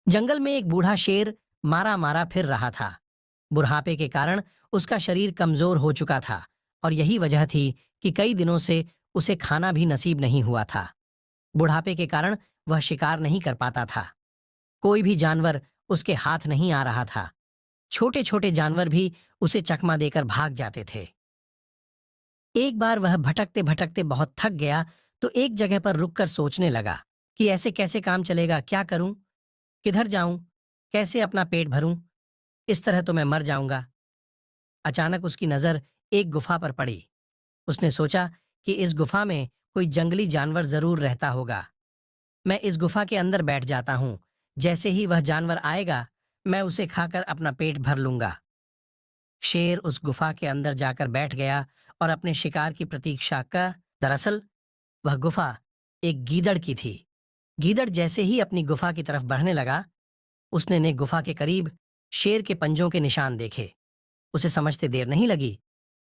जंगल में एक बूढ़ा शेर मारा मारा फिर रहा था। बुढ़ापे के कारण उसका शरीर कमजोर हो चुका था और यही वजह थी कि कई दिनों से उसे खाना भी नसीब नहीं हुआ था। बुढ़ापे के कारण वह शिकार नहीं कर पाता था। कोई भी जानवर उसके हाथ नहीं आ रहा था। छोटे छोटे जानवर भी उसे चकमा देकर भाग जाते थे। एक बार वह भटकते भटकते बहुत थक गया तो एक जगह पर रुककर सोचने लगा कि ऐसे कैसे काम चलेगा, क्या करूं, किधर जाऊं, कैसे अपना पेट भरूं, इस तरह तो मैं मर जाऊंगा। अचानक उसकी नजर एक गुफा पर पड़ी। उसने सोचा कि इस गुफा में कोई जंगली जानवर जरूर रहता होगा। मैं इस गुफा के अंदर बैठ जाता हूं। जैसे ही वह जानवर आएगा मैं उसे खाकर अपना पेट भर लूंगा। शेर उस गुफा के अंदर जाकर बैठ गया और अपने शिकार की प्रतीक्षा का। दरअसल वह गुफा एक गीदड़ की थी। गीदड़ जैसे ही अपनी गुफा की तरफ बढ़ने लगा, उसने ने गुफा के करीब शेर के पंजों के निशान देखे। उसे समझते देर नहीं लगी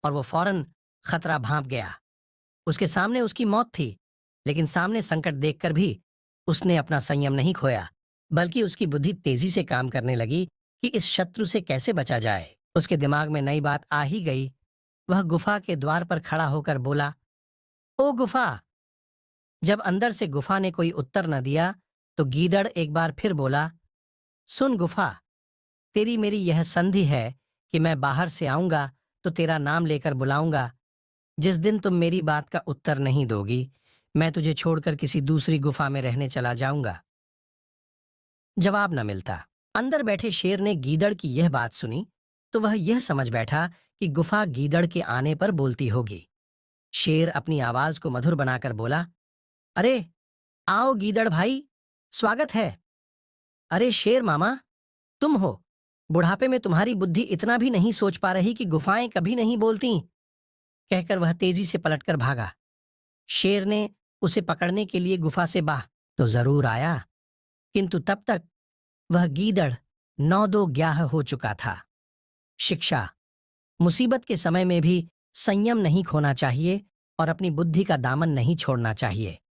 और वो फौरन खतरा भांप गया। उसके सामने उसकी मौत थी, लेकिन सामने संकट देखकर भी उसने अपना संयम नहीं खोया, बल्कि उसकी बुद्धि तेजी से काम करने लगी कि इस शत्रु से कैसे बचा जाए। उसके दिमाग में नई बात आ ही गई। वह गुफा के द्वार पर खड़ा होकर बोला, ओ गुफा। जब अंदर से गुफा ने कोई उत्तर न दिया तो गीदड़ एक बार फिर बोला, सुन गुफा, तेरी मेरी यह संधि है कि मैं बाहर से आऊंगा तो तेरा नाम लेकर बुलाऊंगा। जिस दिन तुम मेरी बात का उत्तर नहीं दोगी, मैं तुझे छोड़कर किसी दूसरी गुफा में रहने चला जाऊंगा। जवाब न मिलता। अंदर बैठे शेर ने गीदड़ की यह बात सुनी तो वह यह समझ बैठा कि गुफा गीदड़ के आने पर बोलती होगी। शेर अपनी आवाज को मधुर बनाकर बोला, अरे आओ गीदड़ भाई, स्वागत है। अरे शेर मामा, तुम हो। बुढ़ापे में तुम्हारी बुद्धि इतना भी नहीं सोच पा रही कि गुफाएं कभी नहीं बोलती। कहकर वह तेजी से पलटकर भागा। शेर ने उसे पकड़ने के लिए गुफा से बाह तो जरूर आया, किंतु तब तक वह गीदड़ 9 दो 11 हो चुका था। शिक्षा: मुसीबत के समय में भी संयम नहीं खोना चाहिए और अपनी बुद्धि का दामन नहीं छोड़ना चाहिए।